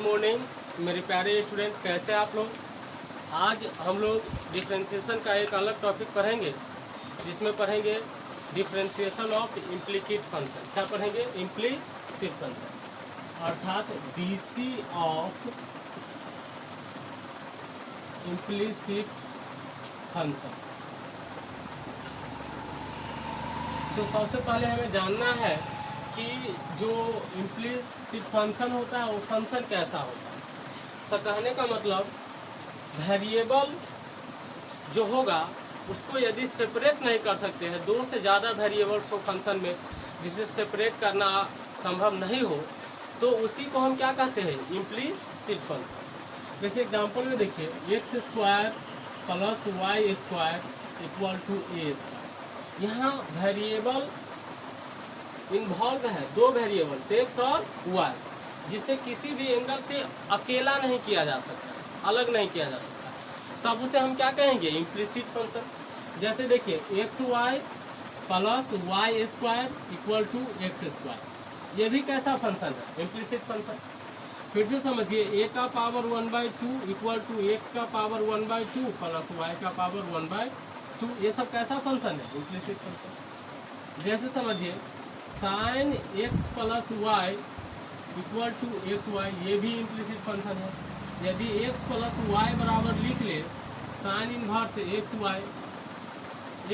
Good morning मेरे प्यारे student, कैसे आप लोग। आज हम लोग डिफरेंशिएशन का एक अलग टॉपिक पढ़ेंगे, जिसमें पढ़ेंगे डिफरेंशिएशन ऑफ इम्प्लीसिट फंक्शन। क्या पढ़ेंगे? इम्प्लीसिट फंक्शन, अर्थात डीसी ऑफ इम्प्लीसिट फंक्शन। तो सबसे पहले हमें जानना है कि जो इम्प्लीसिट फंक्शन होता है वो फंक्शन कैसा होता है। तो कहने का मतलब वेरिएबल जो होगा उसको यदि सेपरेट नहीं कर सकते हैं, दो से ज़्यादा वेरिएबल्स हो फंक्शन में जिसे सेपरेट करना संभव नहीं हो, तो उसी को हम क्या कहते हैं? Implicit function. जैसे एग्जांपल में देखिए, x square plus y square equal to a square. यहाँ वेरिएबल इन्वॉल्व है, दो वेरिएबल्स एक्स और वाई, जिसे किसी भी एंगल से अकेला नहीं किया जा सकता, अलग नहीं किया जा सकता। तब उसे हम क्या कहेंगे? Implicit function. जैसे देखिए, x y plus y square equal to x square, ये भी कैसा फंक्शन है? Implicit function. फिर से समझिए, ए का पावर 1/2 इक्वल टू एक्स का पावर 1/2 प्लस वाई का पावर 1/2, ये सब कैसा फंक्शन है? Implicit function. जैसे समझिए, sine x plus y equal to x y, ये भी इम्प्लीसिट फंक्शन है। यदि एक्स प्लस वाई बराबर लिख ले sine inverse x y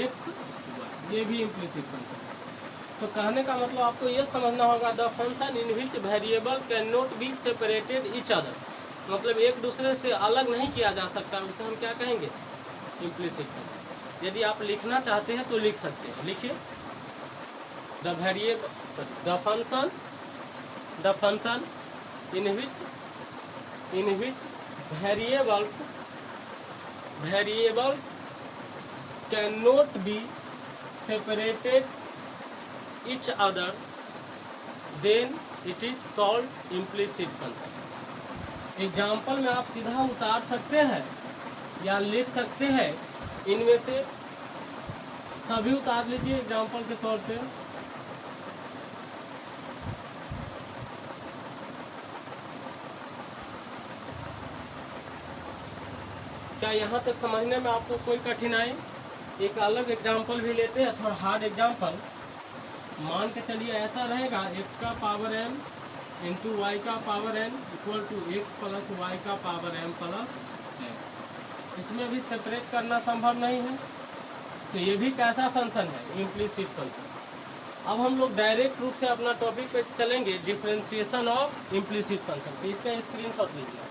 x y, ये भी इम्प्लीसिट फंक्शन है। तो कहने का मतलब आपको ये समझना होगा, the function in which variable can not be separated each other, मतलब एक दूसरे से अलग नहीं किया जा सकता, उसे हम क्या कहेंगे? Implicit function. यदि आप लिखना चाहते हैं तो लिख सकते हैं, लिखिए the function in which variables cannot be separated each other, then it is called implicit function। Example में आप सीधा उतार सकते हैं या लिख सकते हैं, इनमें से सभी उतार लीजिए एग्जाम्पल के तौर पे। क्या यहाँ तक समझने में आपको कोई कठिनाई? एक अलग एग्जाम्पल भी लेते हैं, थोड़ा हार्ड एग्जाम्पल। मान के चलिए ऐसा रहेगा, x का पावर m इंटू वाई का power n equal to x plus y का पावर m प्लस n। इसमें भी सेपरेट करना संभव नहीं है, तो ये भी कैसा फंक्शन है? Implicit function. अब हम लोग डायरेक्ट रूप से अपना टॉपिक पे चलेंगे, डिफरेंशिएशन ऑफ इम्प्लीसिट फंक्शन। तो इसका स्क्रीनशॉट लीजिए।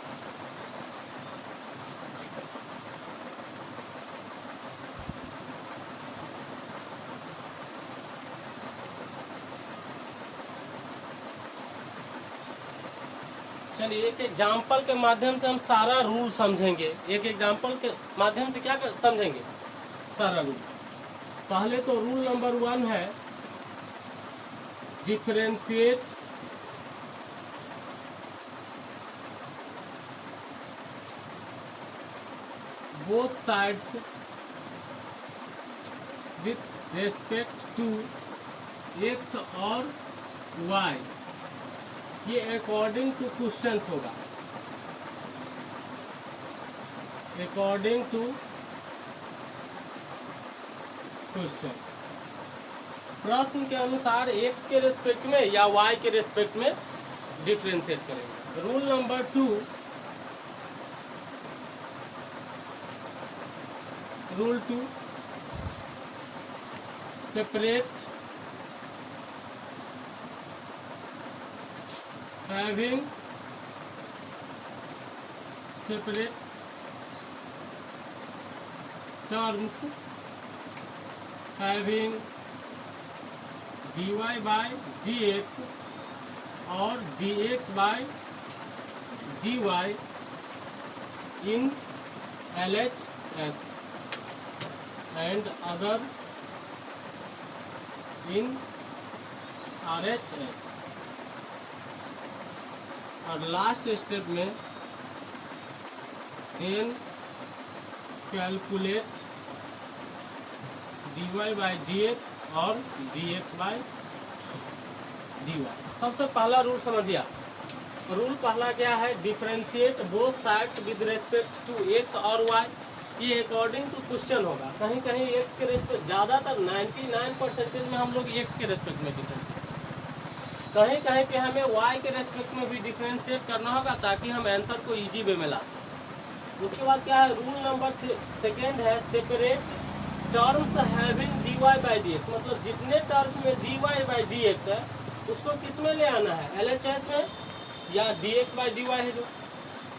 चलिए, एक एग्जाम्पल के माध्यम से हम सारा रूल समझेंगे। एक एग्जाम्पल के माध्यम से क्या समझेंगे? सारा रूल। पहले तो रूल नंबर 1 है, differentiate both sides with respect to x और वाई। ये अकॉर्डिंग टू क्वेश्चंस होगा, अकॉर्डिंग टू क्वेश्चंस। प्रश्न के अनुसार एक्स के रेस्पेक्ट में या वाई के रेस्पेक्ट में डिफरेंशिएट करेंगे। Rule number 2, rule 2, separate having separate terms having dy by dx और dx by dy in LHS and other in RHS। और लास्ट स्टेप में then calculate dy by dx और dx by dy। सबसे पहला rule समझिए आप, rule पहला क्या है, differentiate both sides with respect to x और वाई। ये अकॉर्डिंग टू क्वेश्चन होगा, कहीं कहीं एक्स के रेस्पेक्ट, ज़्यादातर 99% में हम लोग एक्स के रेस्पेक्ट में डिफरेंशिएट, कहीं कहीं पे हमें वाई के रेस्पेक्ट में भी डिफरेंशिएट करना होगा ताकि हम आंसर को इजी वे में ला सकें। उसके बाद क्या है, रूल नंबर सेकेंड है separate terms having dy by D x, मतलब जितने टर्म्स में dy बाई डी एक्स है उसको किस में ले आना है, LHS में या dx बाई डी है जो,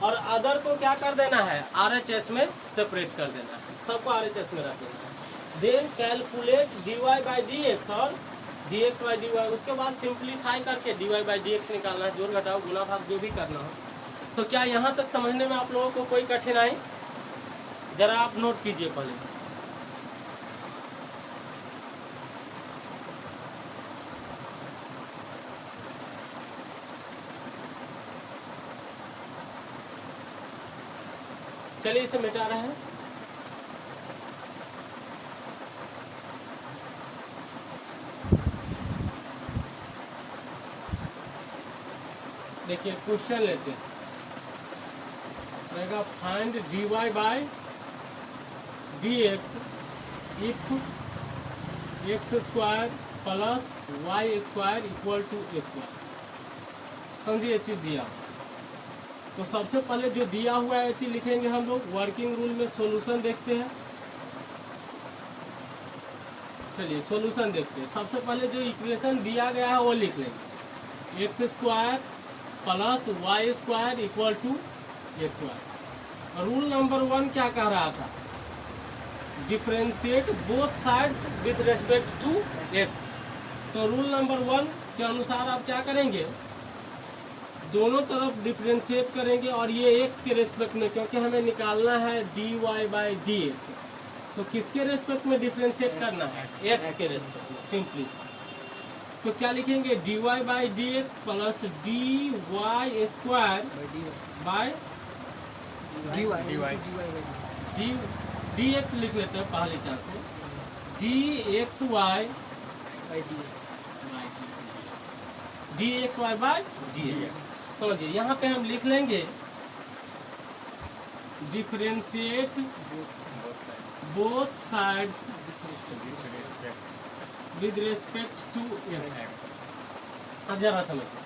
और अदर को क्या कर देना है, RHS में सेपरेट कर देना है, सबको RHS में रख देना है। Then calculate dy by D x और dx बाई डी। उसके बाद सिंप्लीफाई करके dy बाई डी एक्स निकालना है, जोड़ घटाओ गुना भाग जो भी करना हो। तो क्या यहाँ तक समझने में आप लोगों को कोई कठिनाई, जरा आप नोट कीजिए पहले से। चलिए इसे मिटा रहे हैं। देखिए क्वेश्चन लेते हैं, रहेगा find dy by D x if x square plus y square equal to x y. समझिए ये चीज़ दिया, तो सबसे पहले जो दिया हुआ है चीज़ लिखेंगे हम लोग, वर्किंग रूल में सॉल्यूशन देखते हैं। चलिए सॉल्यूशन देखते हैं। सबसे पहले जो इक्वेशन दिया गया है वो लिख लेंगे, x square plus y square equal to x y. Rule number 1 क्या कह रहा था, differentiate both sides with respect to x. तो रूल नंबर 1 के अनुसार आप क्या करेंगे, दोनों तरफ डिफरेंशिएट करेंगे और ये एक्स के रेस्पेक्ट में, क्योंकि हमें निकालना है dy बाई डी एक्स, तो किसके रेस्पेक्ट में डिफरेंशिएट करना है, एक्स के रेस्पेक्ट में, सिंपली। तो क्या लिखेंगे, dy by D x plus dy square by D x लिख लेते हैं पहले चांस में, dxy बाई डी एक्स। समझिए यहाँ पे हम लिख लेंगे differentiate both sides with respect to x. अब जरा समझिए,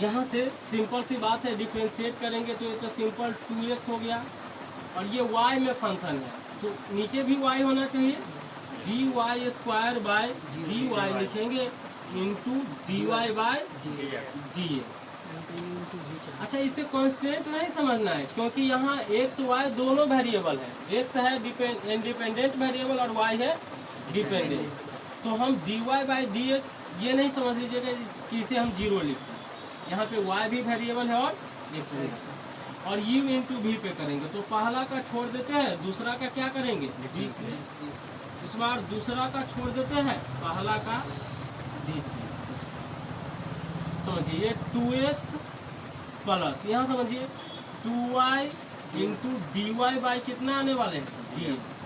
यहाँ से सिंपल सी बात है, डिफरेंशिएट करेंगे तो ये तो सिंपल 2x हो गया, और ये y में फंक्शन है तो नीचे भी y होना चाहिए, dy स्क्वायर बाय dy लिखेंगे into dy by d x. अच्छा इसे कांस्टेंट नहीं समझना है, क्योंकि यहाँ x y दोनों वेरिएबल है, x है इंडिपेंडेंट वेरिएबल और y है डिपेंडेंट। तो हम dy बाई डी एक्स ये नहीं समझ लीजिएगा कि इसे हम 0 लिखते हैं, यहाँ पे y भी वेरिएबल है और x भी, और u इंटू v पे करेंगे। तो पहला का छोड़ देते हैं, दूसरा का क्या करेंगे, d से। इस बार दूसरा का छोड़ देते हैं, पहला का d से। समझिए ये 2x प्लस, यहाँ समझिए 2y into D Y by कितना आने वाले हैं, d x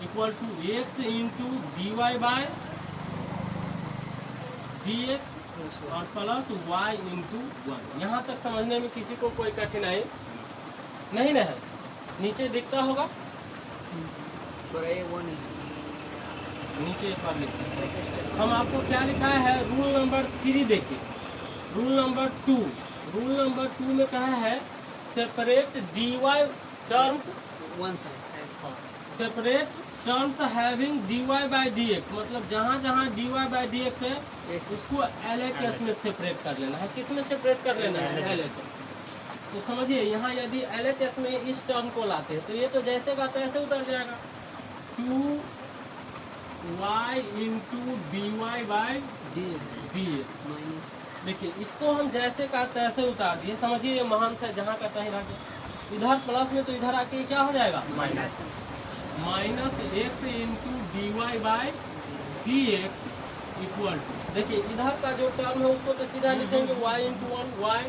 equal to x into D Y by D x और प्लस y इंटू 1। यहाँ तक समझने में किसी को कोई कठिनाई नहीं है, नीचे दिखता होगा, नीचे एक बार लिख सकते हैं। हम आपको क्या लिखा है, रूल नंबर 3 देखिए, रूल नंबर 2 में कहा है separate dy terms separate terms having dy by D x, मतलब जहाँ जहाँ dy बाई डी एक्स है उसको LHS में सेपरेट कर लेना है। किस में सेपरेट कर लेना है, LHS। तो समझिए यहाँ यदि LHS में इस टर्म को लाते हैं तो ये तो जैसे का तैसे उतर जाएगा, 2y into D Y by D x. देखिए इसको हम जैसे का तैसे उतार दिए, समझिए ये महांत है, जहाँ का तहीं रह गया, इधर प्लस में तो इधर आके क्या हो जाएगा, minus x into D Y by D x equal to, देखिए इधर का जो टर्म है उसको तो सीधा लिखेंगे y इंटू 1 y,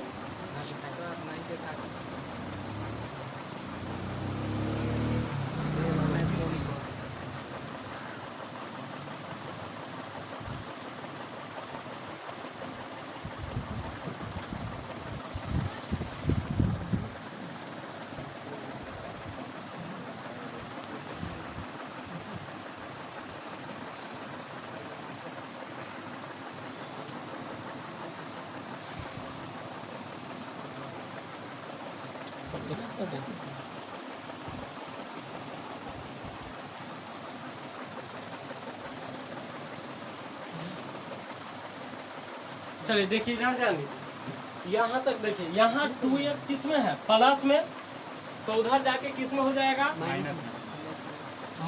चलिए देखिए इधर जाने, यहाँ तक देखिए, यहाँ 2x किस में है, प्लस में, तो उधर जाके किस में हो जाएगा,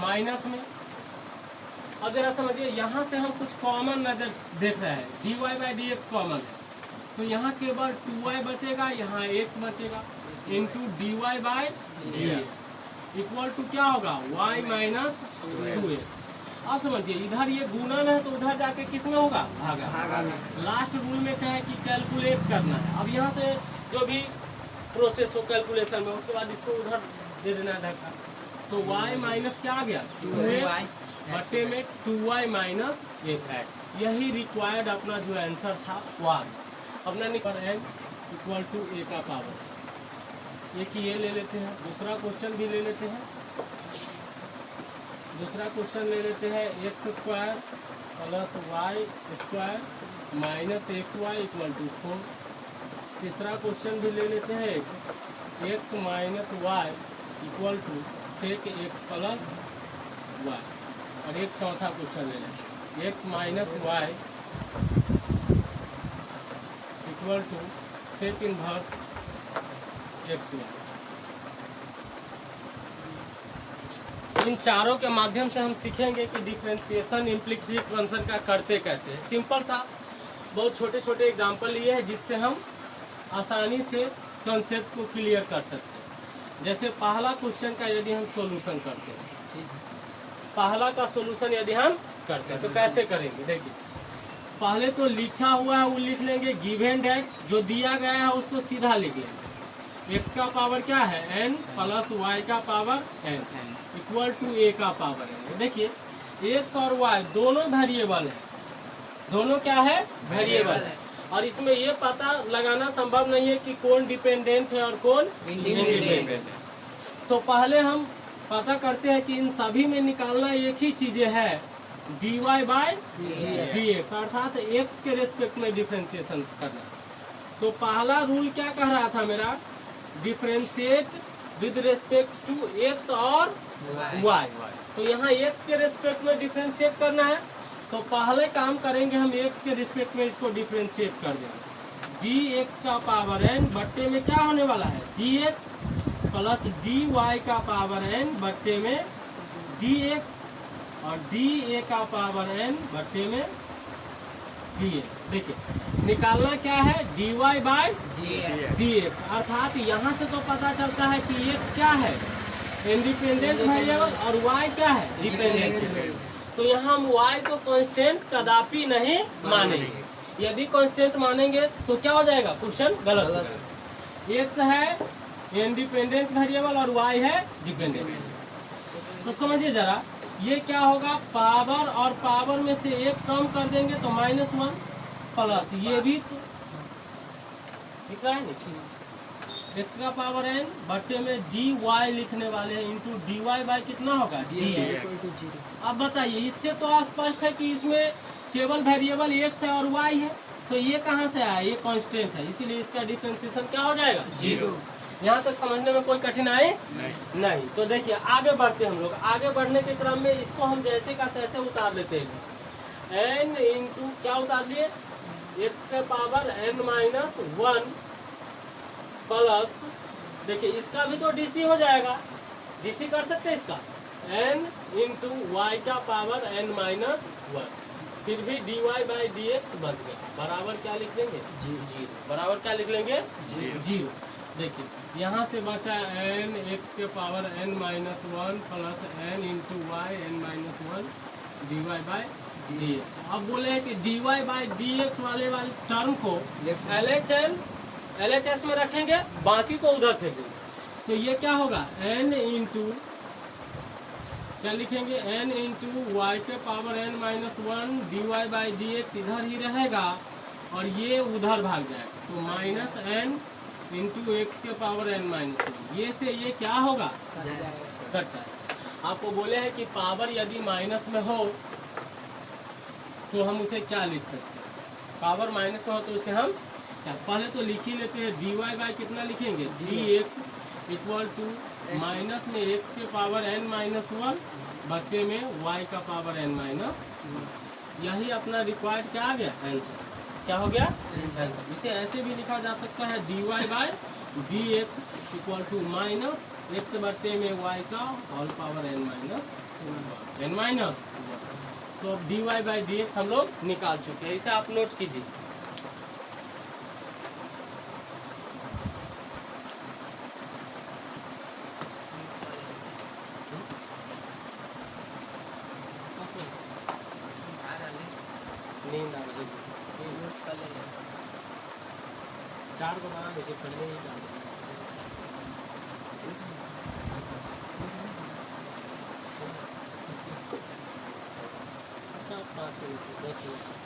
माइनस में। अब जरा समझिए, यहाँ से हम कुछ कॉमन नजर देख रहे हैं, dy/dx कॉमन है, तो यहाँ केवल 2y बचेगा, यहाँ x बचेगा, इंटू dy/dx इक्वल टू क्या होगा, y माइनस 2x। अब समझिए, इधर ये गुणन है तो उधर जाके किस में होगा, भागा। लास्ट रूल में क्या है कि कैलकुलेट करना है। अब यहाँ से जो भी प्रोसेस हो कैलकुलेशन में, उसके बाद इसको उधर दे देना धक्का, तो y माइनस क्या आ गया, 2x बटे में 2y माइनस x। यही रिक्वायर्ड अपना जो आंसर था वो आ गया। अपना निकल n इक्वल टू a का पावर, एक ये ले लेते हैं। दूसरा क्वेश्चन भी ले लेते हैं, दूसरा क्वेश्चन ले लेते हैं, x square plus y square minus XY equal to 4। तीसरा क्वेश्चन भी ले लेते हैं, x minus y equal to sec x plus y. और एक चौथा क्वेश्चन ले लें, x minus y equal to sec inverse XY। इन चारों के माध्यम से हम सीखेंगे कि डिफरेंशिएशन इम्प्लिसिट फंक्शन का करते कैसे हैं। सिंपल सा बहुत छोटे छोटे एग्जाम्पल लिए हैं जिससे हम आसानी से कंसेप्ट को क्लियर कर सकते हैं। जैसे पहला क्वेश्चन का यदि हम सॉल्यूशन करते हैं, पहला का सॉल्यूशन यदि हम करते हैं तो कैसे करेंगे, देखिए पहले तो लिखा हुआ है वो लिख लेंगे, गिवन डेट जो दिया गया है उसको सीधा लिख लेंगे। x का पावर क्या है, n प्लस y का power n equal to a का पावर n। देखिए x और y दोनों वेरिएबल है, दोनों क्या है, वेरिएबल है, और इसमें ये पता लगाना संभव नहीं है कि कौन डिपेंडेंट है और कौन इंडिपेंडेंट है। तो पहले हम पता करते हैं कि इन सभी में निकालना एक ही चीजें है, dy/dx, अर्थात x के रेस्पेक्ट में डिफरेंशिएशन करना। तो पहला रूल क्या कह रहा था मेरा, differentiate with respect to x और y। तो यहाँ x के रेस्पेक्ट में डिफरेंशिएट करना है, तो पहले काम करेंगे हम x के रिस्पेक्ट में इसको डिफरेंशिएट कर देंगे। dx का पावर n बट्टे में क्या होने वाला है, dx प्लस dy का पावर n बट्टे में dx और dA का पावर n बट्टे में dx। देखिए निकालना क्या है, dy/dx, अर्थात यहाँ से तो पता चलता है कि x क्या है, इंडिपेंडेंट वेरिएबल, और y क्या है, डिपेंडेंट वेरिएबल। तो यहाँ हम y को कांस्टेंट कदापि नहीं मानेंगे। यदि कांस्टेंट मानेंगे तो क्या हो जाएगा, क्वेश्चन गलत हो जाएगा। x है इंडिपेंडेंट वेरिएबल और y है डिपेंडेंट वेरिएबल। तो समझिए जरा, ये क्या होगा, पावर और पावर में से एक कम कर देंगे तो -1 प्लस ये भी तो दिख रहा है नहीं, x का पावर n बट्टे में dy लिखने वाले हैं, इंटू dy कितना होगा, dx। अब बताइए, इससे तो स्पष्ट है कि इसमें केवल वेरिएबल x है और y है, तो ये कहाँ से आया, ये कांस्टेंट है, इसीलिए इसका डिफरेंशिएशन क्या हो जाएगा, 0। यहाँ तक समझने में कोई कठिनाई नहीं। तो देखिए आगे बढ़ते हम लोग, आगे बढ़ने के क्रम में इसको हम जैसे का तैसे उतार लेते हैं, n इंटू क्या उतार लिए, x के पावर n-1 प्लस, देखिए इसका भी तो dc हो जाएगा, dc कर सकते हैं इसका, n इंटू y का पावर n-1, फिर भी dy/dx बच गया, बराबर क्या लिख लेंगे, 0। बराबर क्या लिख लेंगे, 0। देखिए यहाँ से बचा n x के power n-1 plus n into y n-1 dy/dx। अब बोले हैं कि dy/dx वाले टर्म को LHS में रखेंगे, बाकी को उधर फेंक देंगे, तो ये क्या होगा, n इंटू क्या लिखेंगे, n इंटू y के पावर n-1 dy/dx इधर ही रहेगा और ये उधर भाग जाएगा, तो -n इंटू x के पावर n-1, ये से ये क्या होगा, कटता है। आपको बोले हैं कि पावर यदि माइनस में हो तो हम उसे क्या लिख सकते हैं, पावर माइनस में हो तो उसे हम क्या, पहले तो लिख ही लेते हैं, dy कितना लिखेंगे, dx इक्वल टू माइनस में x के पावर n-1 बट्टे में y का पावर n-1। यही अपना रिक्वायर्ड क्या आ गया, आंसर। क्या हो गया आंसर। इसे ऐसे भी लिखा जा सकता है dy by dx equal to minus x बटे में y का होल पावर n माइनस। तो अब dy बाई dx हम लोग निकाल चुके हैं, इसे आप नोट कीजिए। नींद आ रही है, 4 को बना जैसे पहले ही डाल दिया। 5 मिनट 10 मिनट।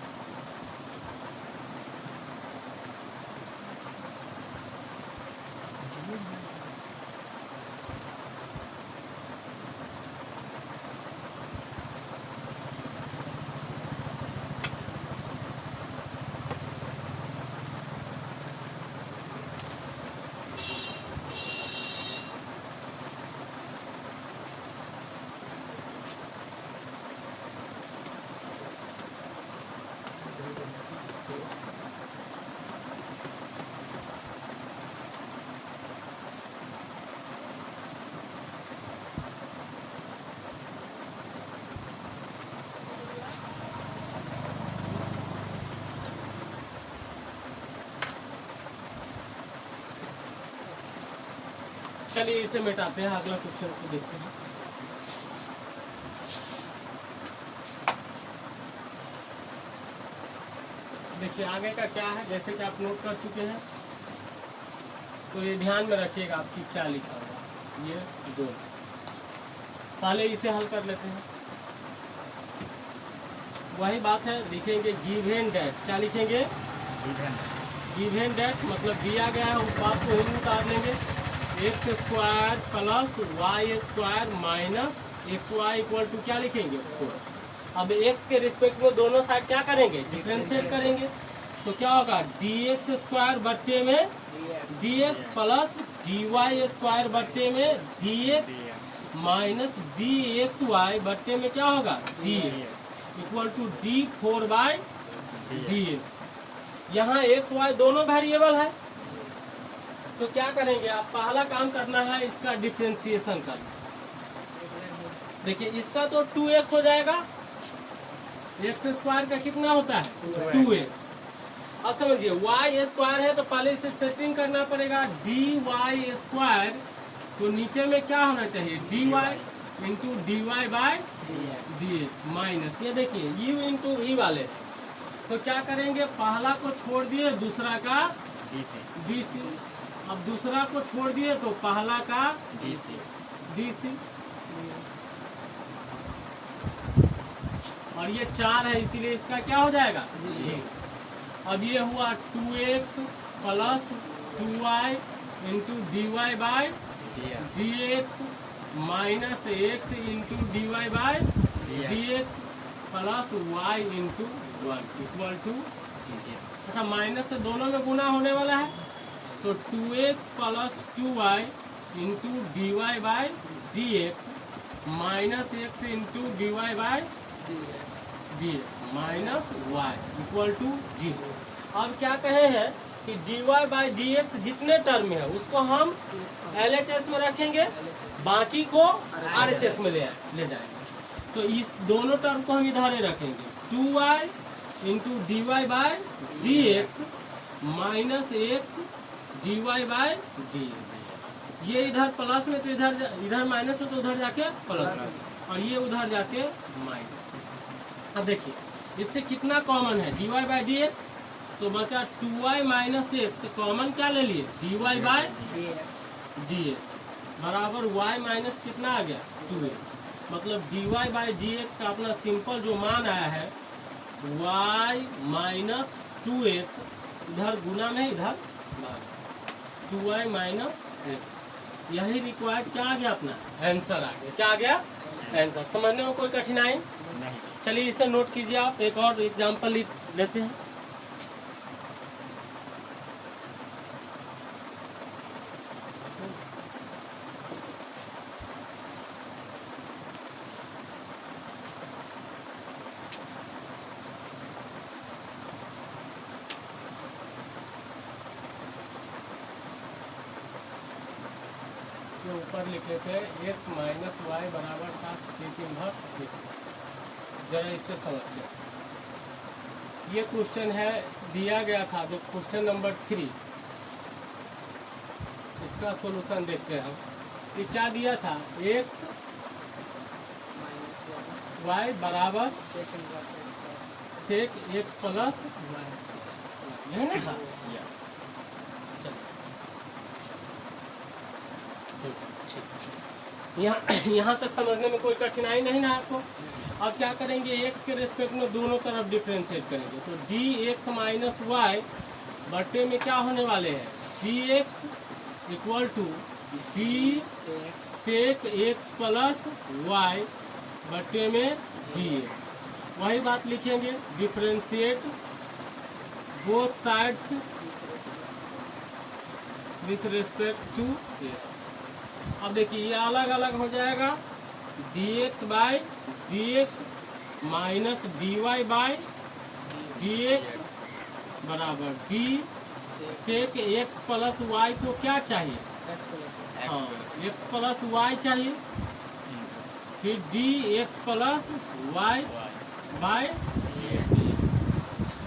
चलिए इसे मिटाते हैं, अगला क्वेश्चन को देखते हैं। देखिए आगे का क्या है, जैसे कि आप नोट कर चुके हैं, तो ये ध्यान में रखिएगा आपकी क्या लिखा हुआ। ये 2 पहले इसे हल कर लेते हैं। वही बात है, लिखेंगे गिवन डेट। क्या लिखेंगे? गिवन डेट मतलब दिया गया है, उस बात को ही उतार लेंगे। X square plus y square minus x y equal to क्या लिखेंगे 4। अब एक्स के रिस्पेक्ट में दोनों साइड क्या करेंगे? डिफरेंशिएट करेंगे। तो क्या होगा? डी एक्स स्क्वायर बट्टे में d x plus d y square बट्टे में d x minus d x y बट्टे में क्या होगा? D x equal to d 4 by D x. यहाँ एक्स वाई दोनों वेरिएबल है, तो क्या करेंगे आप? पहला काम करना है इसका डिफरेंशिएशन करना। देखिए इसका तो 2x हो जाएगा, एक्स स्क्वायर का कितना होता है? 2x। अब समझिए वाई स्क्वायर है तो पहले इसे सेटिंग करना पड़ेगा। डी वाई स्क्वायर तो नीचे में क्या होना चाहिए? D y into D Y by D x minus, ये देखिए यू इंटू वी वाले। तो क्या करेंगे? पहला को छोड़ दिए, दूसरा का डी सी। अब दूसरा को छोड़ दिए तो पहला का डी सी। और ये 4 है इसीलिए इसका क्या हो जाएगा? जी। अब ये हुआ 2x plus 2y into D Y by D x minus x into D Y by D x plus Y into 1 equal to. अच्छा माइनस से दोनों में गुना होने वाला है, तो 2x plus 2y into D Y by D x minus x into D Y by D x minus y equal to 0। अब क्या कहे हैं कि d Y by D x जितने टर्म है उसको हम LHS में रखेंगे, बाकी को RHS में ले जाएंगे। तो इस दोनों टर्म को हम इधर ही रखेंगे, 2y into D Y by D x minus x d Y by D x. ये इधर प्लस में तो इधर माइनस में तो उधर जाके प्लस में, और ये उधर जाके माइनस में। अब देखिए इससे कितना कॉमन है? D Y by D x, तो बचा 2y माइनस एक्स, कॉमन क्या ले लिए? D Y by D x बराबर y माइनस कितना आ गया? 2x। मतलब d Y by D x का अपना सिंपल जो मान आया है y माइनस 2x, इधर गुना में इधर 2y माइनस एक्स। यही रिक्वायर्ड क्या आ गया? अपना आंसर आ गया। क्या आ गया? आंसर। समझने में कोई कठिनाई नहीं। चलिए इसे नोट कीजिए आप। एक और एग्जाम्पल लेते हैं। ऊपर लिख लेते हैं x माइनस वाई बराबर था सेक इनवर्स x। जरा इससे समझते हैं। ये क्वेश्चन है दिया गया था जो क्वेश्चन नंबर 3, इसका सॉल्यूशन देखते हैं हम। ये क्या दिया था, x वाई बराबर सेक x प्लस यही ना था। यहाँ तक समझने में कोई कठिनाई नहीं ना आपको। अब क्या करेंगे, x के रेस्पेक्ट में दोनों तरफ डिफ्रेंशिएट करेंगे। तो dx माइनस वाई बट्टे में क्या होने वाले हैं, dx equal to d sec x plus Y बट्टे में dx। वही बात लिखेंगे, differentiate both sides with respect to x। अब देखिए ये अलग अलग हो जाएगा, dx by dx minus dy by dx बराबर d sec x plus y को क्या चाहिए, हाँ x प्लस वाई चाहिए, फिर dx plus y by dx।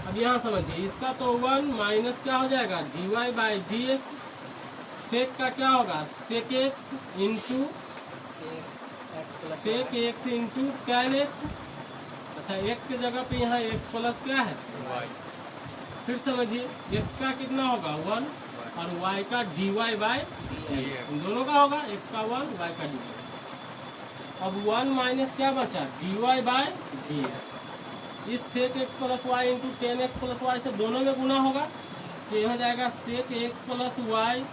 अब यहाँ समझिए, इसका तो 1 माइनस क्या हो जाएगा, dy बाई dx। सेक का क्या होगा, sec x into sec x into tan x। अच्छा x के जगह पे यहाँ x प्लस क्या है y। फिर समझिए x का कितना होगा 1 और y का dy बाई dx, इन दोनों का होगा, x का 1 y का dy। अब 1 माइनस क्या बचा, dy बाई dx। इस sec x plus Y into tan x plus y से दोनों में गुना होगा, तो यह हो जाएगा sec x plus Y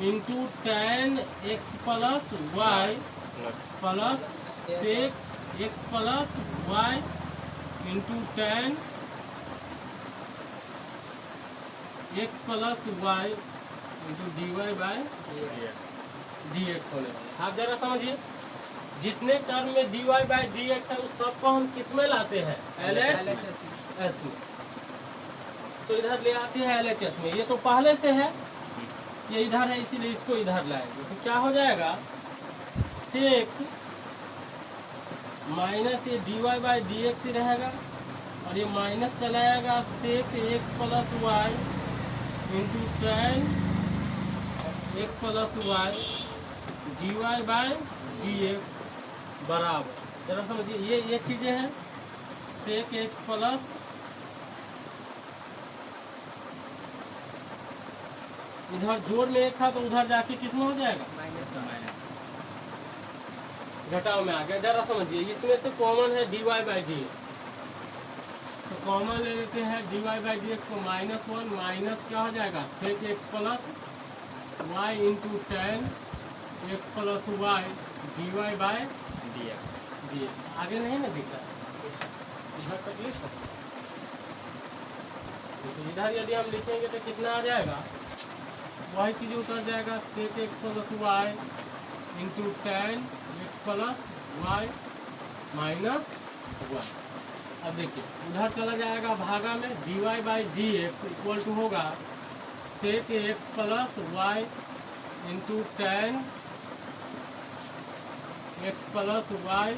into tan x plus y plus sec x plus Y into tan x plus Y into D Y by D x होने वाला। आप जरा समझिए, जितने टर्म में D Y by D x है उस सबको हम किस में लाते हैं, एल एच एस में। तो इधर ले आते हैं एल एच एस में, ये तो पहले से है, ये इधर है इसीलिए इसको इधर लाएंगे। तो क्या हो जाएगा, सेक माइनस ये D Y by D X ही रहेगा और ये माइनस चला जाएगा sec x plus Y into tan x plus Y D Y by D x बराबर, जरा समझिए ये चीज़ें हैं, सेक एक्स प्लस इधर जोड़ में एक था तो उधर जाके किस में हो जाएगा, घटाव में आ गया। जरा समझिए, इसमें से कॉमन है dy बाई डी एक्स, तो कॉमन ले लेते हैं dy बाई डी एक्स, तो -1 माइनस क्या हो जाएगा, sec x plus Y into tan x plus y dy by D x. आगे नहीं ना दिखा, इधर तक लिख सकते। तो इधर यदि हम लिखेंगे तो कितना आ जाएगा, वही चीज़ उतर जाएगा, sec x plus Y into tan x plus Y minus 1। अब देखिए उधर चला जाएगा भागा में, D Y by D x equal to होगा sec x plus Y into tan x plus Y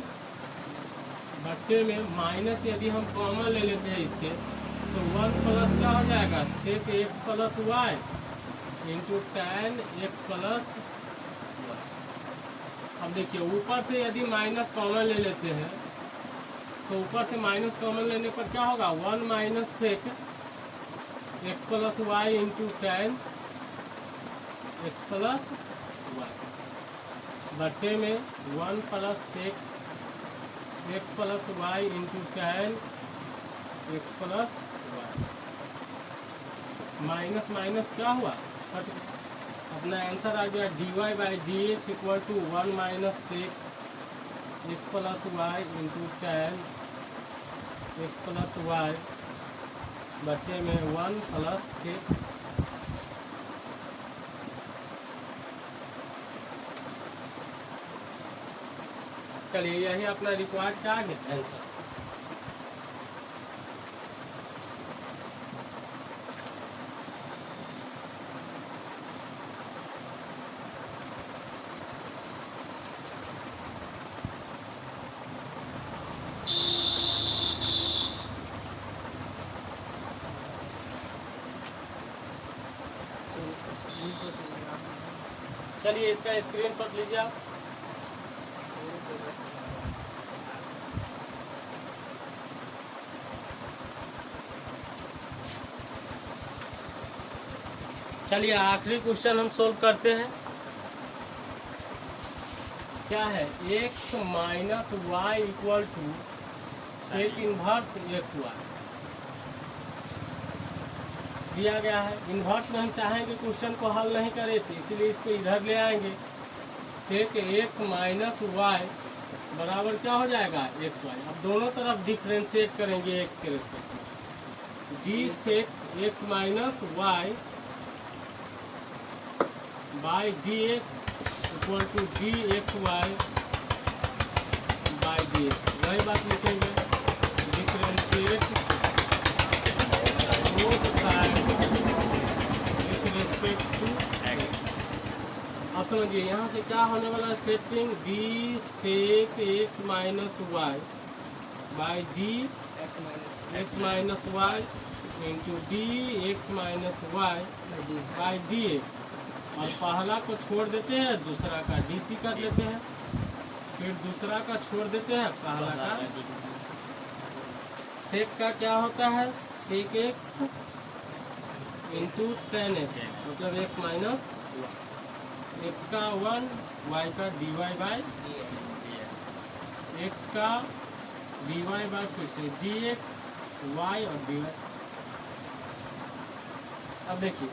बट्टे में माइनस यदि हम कॉमन ले लेते हैं इससे तो 1 प्लस क्या हो जाएगा, sec x plus Y into tan x plus. अब देखिए ऊपर से यदि माइनस कॉमन ले लेते हैं तो ऊपर से माइनस कॉमन लेने पर क्या होगा, 1 minus sec x plus Y into tan x plus Y बट्टे में 1 plus sec x plus Y into tan x plus Y. Minus minus क्या हुआ, अपना आंसर आ गया d Y by D x equal to 1 minus sec x plus Y into tan x plus Y बट्टे में 1 plus सेक। चलिए यही अपना रिक्वायर्ड का आंसर। चलिए इसका स्क्रीनशॉट लीजिए आप। चलिए आखिरी क्वेश्चन हम सोल्व करते हैं। क्या है, x minus y equal to sec inverse x y दिया गया है। इन्वर्स में हम चाहेंगे क्वेश्चन को हल नहीं करें तो इसीलिए इसको इधर ले आएंगे। सेक एक्स माइनस वाई बराबर क्या हो जाएगा, एक्स वाई। अब दोनों तरफ डिफ्रेंशिएट करेंगे एक्स के respect. D sec x minus y by D x equal to d x y by D x. वही बात लिखेंगे, differentiate both sides with respect to x. अब समझिए यहाँ से क्या होने वाला है, setting d sec x minus y by D x minus Y into d x minus y by D x. और पहला को छोड़ देते हैं, दूसरा का डीसी कर लेते हैं, फिर दूसरा का छोड़ देते हैं, पहला का। सेक का क्या होता है, sec x into tan x मतलब एक्स माइनस एक्स का 1, वाई का डी वाई बाई एक्स का डी वाई बाई फिर से डी एक्स वाई और डी वाई। अब देखिए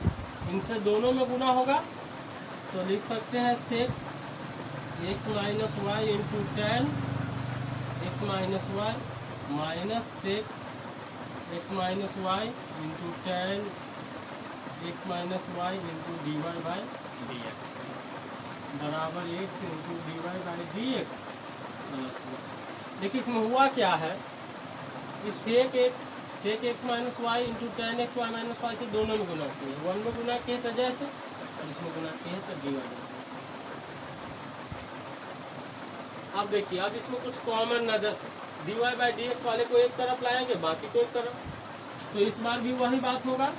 इनसे दोनों में गुना होगा तो लिख सकते हैं sec x minus Y into tan x minus Y minus sec x minus Y into tan x minus Y into D Y by D x बराबर X into D Y by D x plus 1। देखिए इसमें हुआ क्या है, इस sec x minus Y into tan X Y minus Y से दोनों में गुना किए, 1 में गुना किए तो जैसे और इसमें गुना किए तो डी वाई बाई जैसे। अब देखिए अब इसमें कुछ कॉमन नजर, d Y by D x वाले को एक तरफ लाएंगे बाकी को एक तरफ, तो इस बार भी वही बात होगा।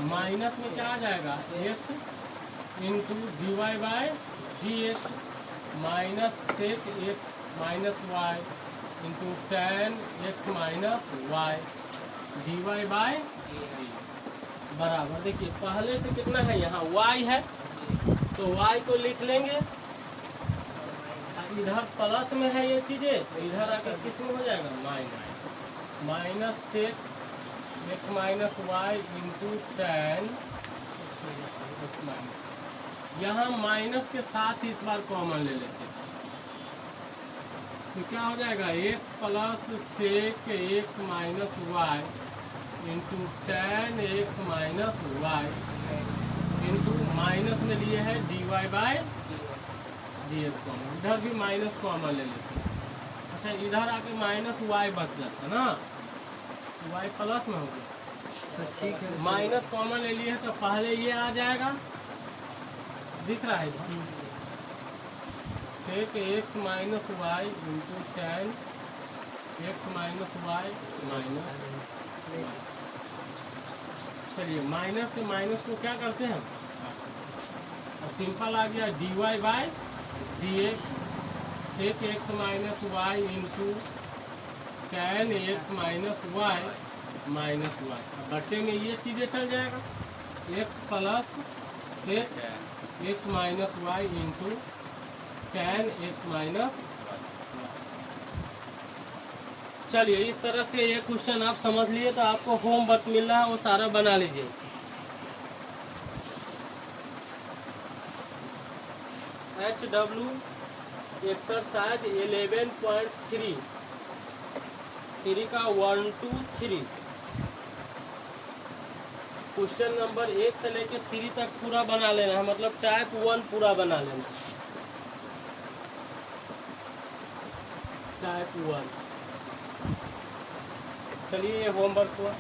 माइनस में क्या आ जाएगा, x into D Y by D x minus sec x minus Y into tan x minus y D Y by बराबर। देखिए पहले से कितना है, यहाँ y है तो y को लिख लेंगे, इधर प्लस में है ये चीज़ें तो इधर आकर किस में हो जाएगा, minus. Minus sec x minus Y into tan x minus, यहाँ माइनस के साथ ही इस बार कॉमन ले लेते हैं तो क्या हो जाएगा, x plus sec x minus Y into tan x minus Y into minus में लिए है d Y by D x common, इधर भी माइनस कॉमन ले लेते हैं। अच्छा इधर आके माइनस वाई बच जाता है ना, वाई प्लस में हो गया, ठीक है। माइनस कॉमन ले लिए तो पहले ये आ जाएगा, दिख रहा है इधर, sec x minus Y into tan x minus Y minus. चलिए माइनस से माइनस को क्या करते हैं, अब सिंपल आ गया d Y by D x sec x minus Y into tan x minus Y minus y. बट्टे में ये चीज़ें चल जाएगा, x plus sec x minus Y into tan x minus. चलिए इस तरह से ये क्वेश्चन आप समझ लिए तो आपको होमवर्क मिल रहा है वो सारा बना लीजिए। HW एक्सरसाइज 11.3 का 1 2 3 क्वेश्चन नंबर 1 से लेकर 3 तक पूरा बना लेना है, मतलब टाइप 1 पूरा बना लेना, टाइप 1। चलिए ये होमवर्क हुआ।